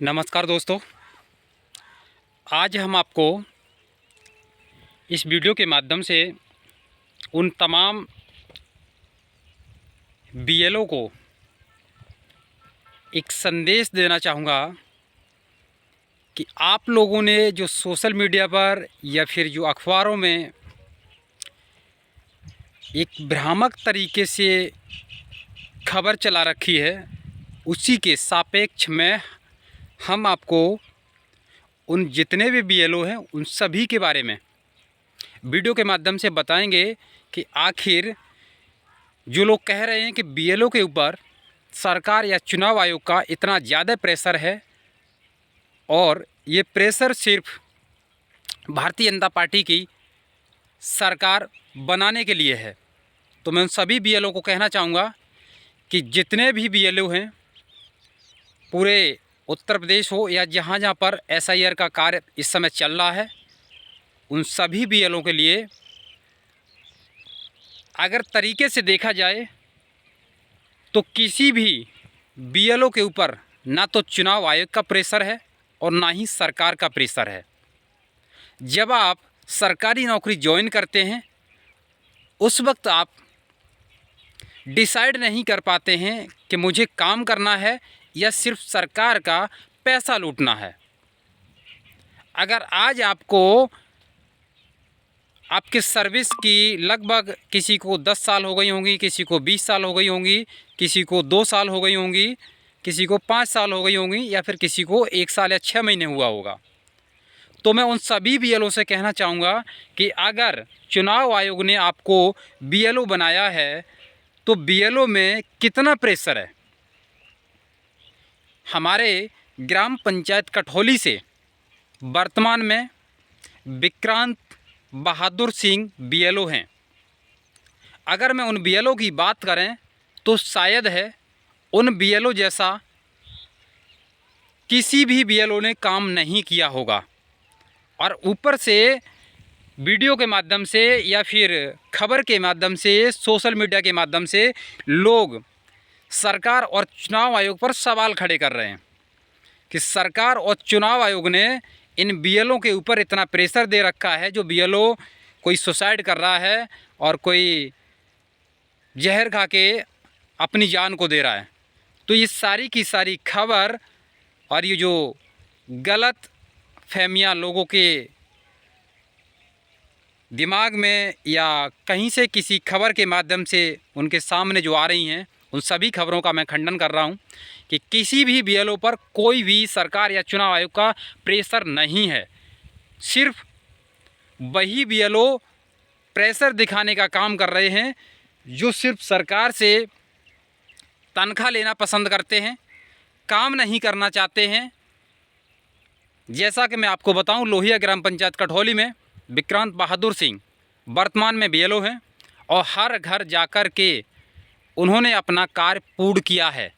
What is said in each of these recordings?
नमस्कार दोस्तों, आज हम आपको इस वीडियो के माध्यम से उन तमाम बीएलओ को एक संदेश देना चाहूँगा कि आप लोगों ने जो सोशल मीडिया पर या फिर जो अखबारों में एक भ्रामक तरीके से खबर चला रखी है, उसी के सापेक्ष में हम आपको उन जितने भी बीएलओ हैं उन सभी के बारे में वीडियो के माध्यम से बताएंगे कि आखिर जो लोग कह रहे हैं कि बीएलओ के ऊपर सरकार या चुनाव आयोग का इतना ज़्यादा प्रेशर है और ये प्रेशर सिर्फ भारतीय जनता पार्टी की सरकार बनाने के लिए है, तो मैं उन सभी बीएलओ को कहना चाहूँगा कि जितने भी बीएलओ हैं पूरे उत्तर प्रदेश हो या जहाँ जहाँ पर एसआईआर का कार्य इस समय चल रहा है, उन सभी बीएलओ के लिए अगर तरीके से देखा जाए तो किसी भी बीएलओ के ऊपर ना तो चुनाव आयोग का प्रेशर है और ना ही सरकार का प्रेशर है। जब आप सरकारी नौकरी ज्वाइन करते हैं उस वक्त आप डिसाइड नहीं कर पाते हैं कि मुझे काम करना है या सिर्फ सरकार का पैसा लूटना है। अगर आज आपको आपके सर्विस की लगभग किसी को 10 साल हो गई होंगी, किसी को 20 साल हो गई होंगी, किसी को 2 साल हो गई होंगी, किसी को 5 साल हो गई होंगी या फिर किसी को 1 साल या 6 महीने हुआ होगा, तो मैं उन सभी बीएलओ से कहना चाहूँगा कि अगर चुनाव आयोग ने आपको बीएलओ बनाया है तो बीएलओ में कितना प्रेशर है। हमारे ग्राम पंचायत कठौली से वर्तमान में विक्रांत बहादुर सिंह बीएलओ हैं। अगर मैं उन बीएलओ की बात करें तो शायद है उन बीएलओ जैसा किसी भी बीएलओ ने काम नहीं किया होगा, और ऊपर से वीडियो के माध्यम से या फिर खबर के माध्यम से, सोशल मीडिया के माध्यम से लोग सरकार और चुनाव आयोग पर सवाल खड़े कर रहे हैं कि सरकार और चुनाव आयोग ने इन बीएलओ के ऊपर इतना प्रेशर दे रखा है, जो बीएलओ कोई सुसाइड कर रहा है और कोई जहर खा के अपनी जान को दे रहा है। तो ये सारी की सारी खबर और ये जो गलत फहमियाँ लोगों के दिमाग में या कहीं से किसी खबर के माध्यम से उनके सामने जो आ रही हैं, उन सभी खबरों का मैं खंडन कर रहा हूं कि किसी भी बीएलओ पर कोई भी सरकार या चुनाव आयोग का प्रेशर नहीं है। सिर्फ वही बीएलओ प्रेशर दिखाने का काम कर रहे हैं जो सिर्फ सरकार से तनख्वाह लेना पसंद करते हैं, काम नहीं करना चाहते हैं। जैसा कि मैं आपको बताऊं, लोहिया ग्राम पंचायत कठौली में विक्रांत बहादुर सिंह वर्तमान में बीएलओ हैं और हर घर जाकर के उन्होंने अपना कार्य पूर्ण किया है।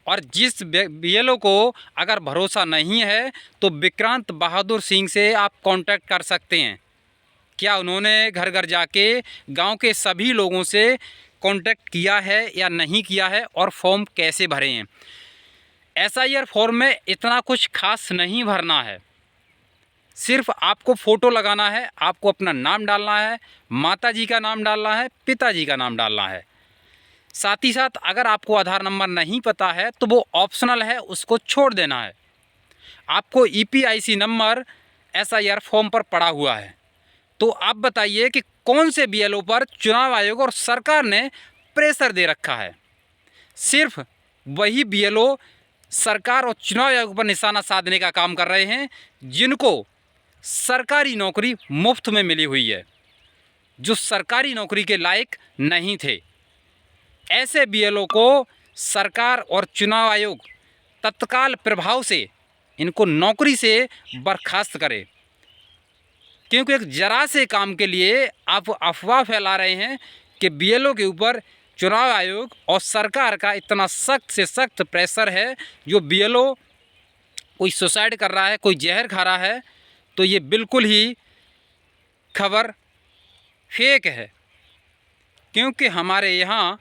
और जिस बीएलओ को अगर भरोसा नहीं है तो विक्रांत बहादुर सिंह से आप कांटेक्ट कर सकते हैं। क्या उन्होंने घर घर जाके गांव के सभी लोगों से कांटेक्ट किया है या नहीं किया है, और फॉर्म कैसे भरे हैं। एसआईआर फॉर्म में इतना कुछ खास नहीं भरना है, सिर्फ आपको फ़ोटो लगाना है, आपको अपना नाम डालना है, माताजी का नाम डालना है, पिताजी का नाम डालना है। साथ ही साथ अगर आपको आधार नंबर नहीं पता है तो वो ऑप्शनल है, उसको छोड़ देना है। आपको ईपीआईसी नंबर एसआईआर फॉर्म पर पड़ा हुआ है। तो आप बताइए कि कौन से बीएलओ पर चुनाव आयोग और सरकार ने प्रेशर दे रखा है। सिर्फ वही बीएलओ सरकार और चुनाव आयोग पर निशाना साधने का काम कर रहे हैं जिनको सरकारी नौकरी मुफ्त में मिली हुई है, जो सरकारी नौकरी के लायक नहीं थे। ऐसे बीएलओ को सरकार और चुनाव आयोग तत्काल प्रभाव से इनको नौकरी से बर्खास्त करे, क्योंकि एक जरा से काम के लिए आप अफवाह फैला रहे हैं कि बीएलओ के ऊपर चुनाव आयोग और सरकार का इतना सख्त से सख्त प्रेशर है। जो बीएलओ कोई सुसाइड कर रहा है, कोई जहर खा रहा है, तो ये बिल्कुल ही खबर फेक है। क्योंकि हमारे यहाँ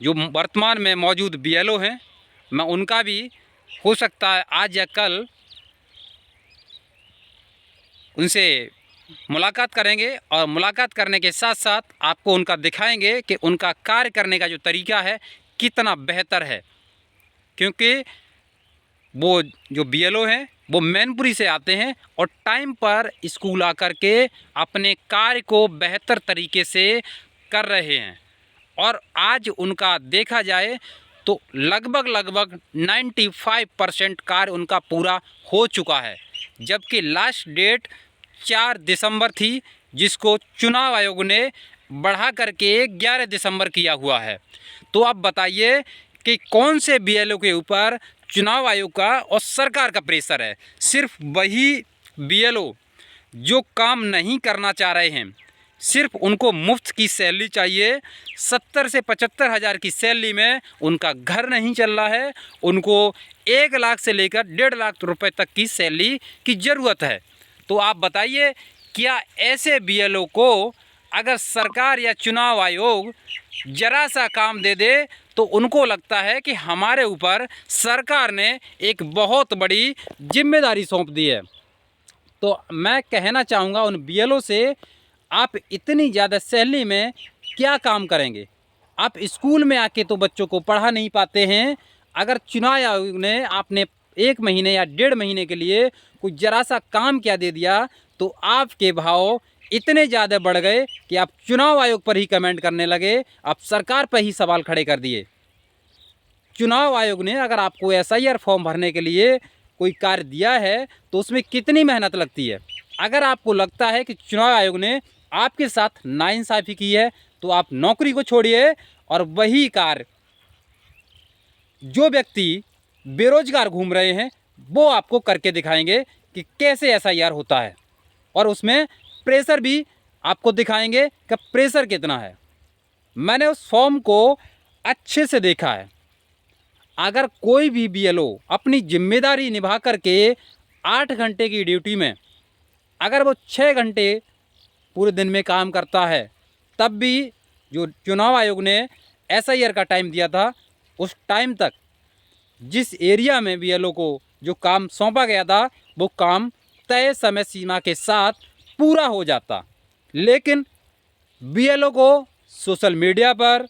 जो वर्तमान में मौजूद बीएलओ हैं, मैं उनका भी हो सकता है आज या कल उनसे मुलाकात करेंगे और मुलाकात करने के साथ साथ आपको उनका दिखाएंगे कि उनका कार्य करने का जो तरीका है कितना बेहतर है। क्योंकि वो जो बीएलओ हैं वो मैनपुरी से आते हैं और टाइम पर स्कूल आकर के अपने कार्य को बेहतर तरीके से कर रहे हैं। और आज उनका देखा जाए तो लगभग 95% कार्य उनका पूरा हो चुका है, जबकि लास्ट डेट 4 दिसंबर थी, जिसको चुनाव आयोग ने बढ़ा करके 11 दिसंबर किया हुआ है। तो आप बताइए कि कौन से बीएलओ के ऊपर चुनाव आयोग का और सरकार का प्रेशर है। सिर्फ वही बीएलओ जो काम नहीं करना चाह रहे हैं, सिर्फ उनको मुफ्त की सैलरी चाहिए। 70 से 75 हज़ार की सैलरी में उनका घर नहीं चल रहा है, उनको 1 लाख से लेकर 1.5 लाख रुपए तक की सैलरी की ज़रूरत है। तो आप बताइए, क्या ऐसे बीएलओ को अगर सरकार या चुनाव आयोग ज़रा सा काम दे दे तो उनको लगता है कि हमारे ऊपर सरकार ने एक बहुत बड़ी जिम्मेदारी सौंप दी है। तो मैं कहना चाहूँगा उन बीएलओ से, आप इतनी ज़्यादा सैलरी में क्या काम करेंगे? आप स्कूल में आके तो बच्चों को पढ़ा नहीं पाते हैं। अगर चुनाव आयोग ने आपने 1 महीने या 1.5 महीने के लिए कुछ ज़रा सा काम क्या दे दिया तो आपके भाव इतने ज़्यादा बढ़ गए कि आप चुनाव आयोग पर ही कमेंट करने लगे, आप सरकार पर ही सवाल खड़े कर दिए। चुनाव आयोग ने अगर आपको एसआईआर फॉर्म भरने के लिए कोई कार्य दिया है तो उसमें कितनी मेहनत लगती है। अगर आपको लगता है कि चुनाव आयोग ने आपके साथ नाइंसाफ़ी की है तो आप नौकरी को छोड़िए और वही कार्य जो व्यक्ति बेरोजगार घूम रहे हैं वो आपको करके दिखाएंगे कि कैसे एसआईआर होता है, और उसमें प्रेशर भी आपको दिखाएंगे कि प्रेशर कितना है। मैंने उस फॉर्म को अच्छे से देखा है। अगर कोई भी बीएलओ अपनी जिम्मेदारी निभा करके 8 घंटे की ड्यूटी में अगर वो 6 घंटे पूरे दिन में काम करता है, तब भी जो चुनाव आयोग ने एसआईआर का टाइम दिया था उस टाइम तक जिस एरिया में बीएलओ को जो काम सौंपा गया था वो काम तय समय सीमा के साथ पूरा हो जाता। लेकिन बीएलओ को सोशल मीडिया पर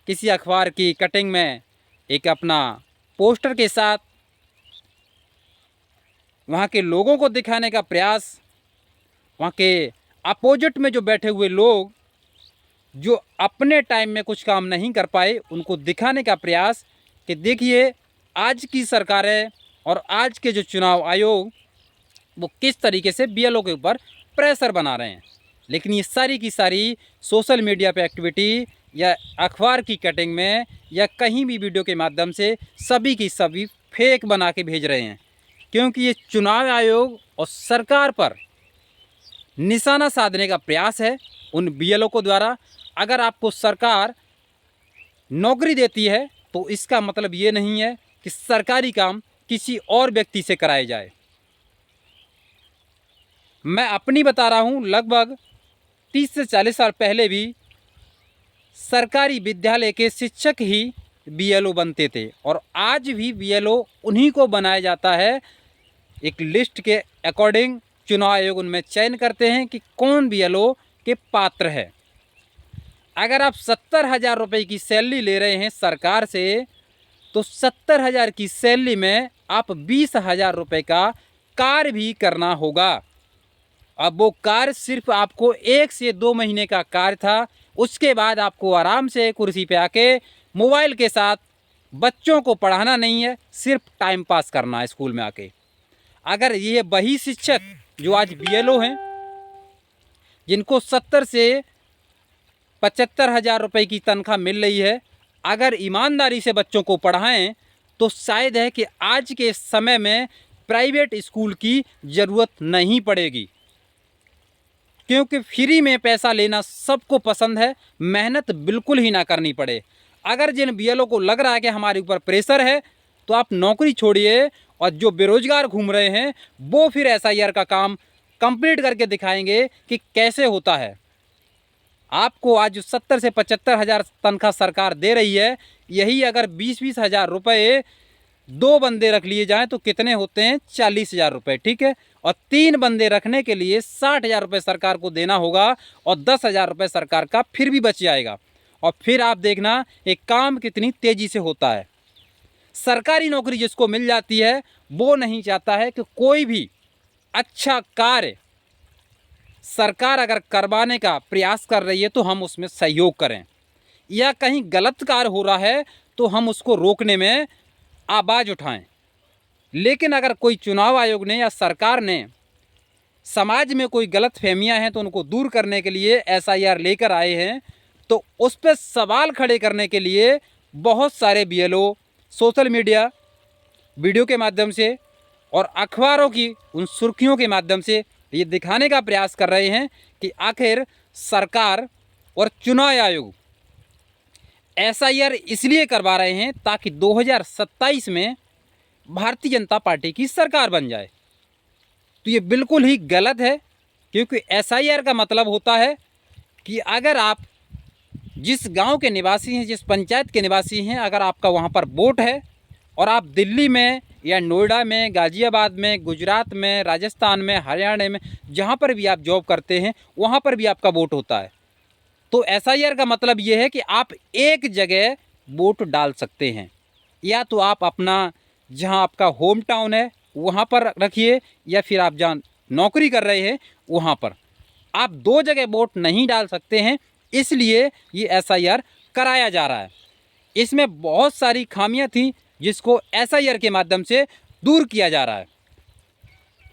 किसी अखबार की कटिंग में एक अपना पोस्टर के साथ वहाँ के लोगों को दिखाने का प्रयास, वहाँ के अपोजिट में जो बैठे हुए लोग जो अपने टाइम में कुछ काम नहीं कर पाए उनको दिखाने का प्रयास कि देखिए आज की सरकारें और आज के जो चुनाव आयोग वो किस तरीके से बीएलओ के ऊपर प्रेशर बना रहे हैं। लेकिन ये सारी की सारी सोशल मीडिया पे एक्टिविटी या अखबार की कटिंग में या कहीं भी वीडियो के माध्यम से सभी की सभी फेक बना के भेज रहे हैं, क्योंकि ये चुनाव आयोग और सरकार पर निशाना साधने का प्रयास है उन बीएलओ को द्वारा। अगर आपको सरकार नौकरी देती है तो इसका मतलब ये नहीं है कि सरकारी काम किसी और व्यक्ति से कराए जाए। मैं अपनी बता रहा हूँ, लगभग 30 से 40 साल पहले भी सरकारी विद्यालय के शिक्षक ही बीएलओ बनते थे और आज भी बीएलओ उन्हीं को बनाया जाता है। एक लिस्ट के अकॉर्डिंग चुनाव आयोग उनमें चयन करते हैं कि कौन बीएलओ के पात्र है। अगर आप 70,000 रुपये की सैलरी ले रहे हैं सरकार से तो 70,000 की सैलरी में आप 20,000 रुपये का कार्य भी करना होगा। अब वो कार्य सिर्फ आपको 1 से 2 महीने का कार्य था, उसके बाद आपको आराम से कुर्सी पे आके मोबाइल के साथ बच्चों को पढ़ाना नहीं है, सिर्फ टाइम पास करना है स्कूल में आके। अगर ये वही शिक्षक जो आज बीएलओ हैं जिनको 70 से 75,000 रुपये की तनख्वाह मिल रही है, अगर ईमानदारी से बच्चों को पढ़ाएं तो शायद है कि आज के समय में प्राइवेट स्कूल की ज़रूरत नहीं पड़ेगी, क्योंकि फ्री में पैसा लेना सबको पसंद है, मेहनत बिल्कुल ही ना करनी पड़े। अगर जिन बीएलओ को लग रहा है कि हमारे ऊपर प्रेशर है तो आप नौकरी छोड़िए और जो बेरोजगार घूम रहे हैं वो फिर एसआईआर का काम कंप्लीट करके दिखाएंगे कि कैसे होता है। आपको आज 70 से 75,000 तनख्वाह सरकार दे रही है, यही अगर 20-20 हज़ार रुपये 2 बंदे रख लिए जाएं तो कितने होते हैं 40,000 रुपये, ठीक है। और 3 बंदे रखने के लिए 60,000 रुपये सरकार को देना होगा और 10,000 रुपये सरकार का फिर भी बच जाएगा। और फिर आप देखना ये काम कितनी तेज़ी से होता है। सरकारी नौकरी जिसको मिल जाती है वो नहीं चाहता है कि कोई भी अच्छा कार्य सरकार अगर करवाने का प्रयास कर रही है तो हम उसमें सहयोग करें, या कहीं गलत कार्य हो रहा है तो हम उसको रोकने में आवाज़ उठाएं। लेकिन अगर कोई चुनाव आयोग ने या सरकार ने समाज में कोई गलत फहमियाँ हैं तो उनको दूर करने के लिए SIR लेकर आए हैं, तो उस पर सवाल खड़े करने के लिए बहुत सारे BLO सोशल मीडिया वीडियो के माध्यम से और अखबारों की उन सुर्खियों के माध्यम से ये दिखाने का प्रयास कर रहे हैं कि आखिर सरकार और चुनाव आयोग SIR इसलिए करवा रहे हैं ताकि 2027 में भारतीय जनता पार्टी की सरकार बन जाए। तो ये बिल्कुल ही गलत है, क्योंकि SIR का मतलब होता है कि अगर आप जिस गांव के निवासी हैं, जिस पंचायत के निवासी हैं, अगर आपका वहां पर वोट है और आप दिल्ली में या नोएडा में, गाज़ियाबाद में, गुजरात में, राजस्थान में, हरियाणा में, जहां पर भी आप जॉब करते हैं वहां पर भी आपका वोट होता है, तो SIR का मतलब ये है कि आप एक जगह वोट डाल सकते हैं। या तो आप अपना जहां आपका होम टाउन है वहां पर रखिए, या फिर आप जहां नौकरी कर रहे हैं वहां पर। आप 2 जगह वोट नहीं डाल सकते हैं, इसलिए ये SIR कराया जा रहा है। इसमें बहुत सारी खामियां थी जिसको SIR के माध्यम से दूर किया जा रहा है।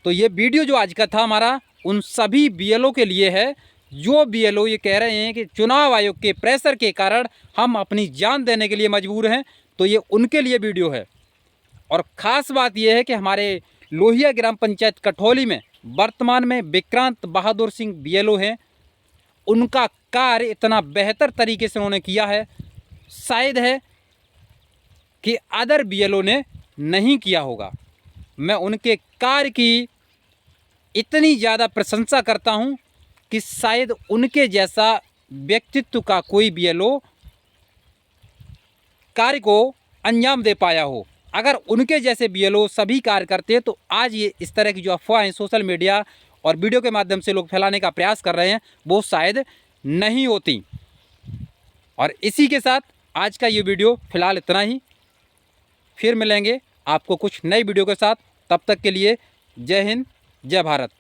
तो ये वीडियो जो आज का था हमारा उन सभी BLO के लिए है जो BLO ये कह रहे हैं कि चुनाव आयोग के प्रेशर के कारण हम अपनी जान देने के लिए मजबूर हैं, तो ये उनके लिए वीडियो है। और ख़ास बात यह है कि हमारे लोहिया ग्राम पंचायत कठौली में वर्तमान में विक्रांत बहादुर सिंह BLO हैं। उनका कार्य इतना बेहतर तरीके से उन्होंने किया है, शायद है कि अदर BLO ने नहीं किया होगा। मैं उनके कार्य की इतनी ज़्यादा प्रशंसा करता हूं कि शायद उनके जैसा व्यक्तित्व का कोई BLO कार्य को अंजाम दे पाया हो। अगर उनके जैसे BLO सभी कार्य करते हैं तो आज ये इस तरह की जो अफवाहें सोशल मीडिया और वीडियो के माध्यम से लोग फैलाने का प्रयास कर रहे हैं वो शायद नहीं होती। और इसी के साथ आज का ये वीडियो फ़िलहाल इतना ही। फिर मिलेंगे आपको कुछ नई वीडियो के साथ, तब तक के लिए जय हिंद, जय भारत।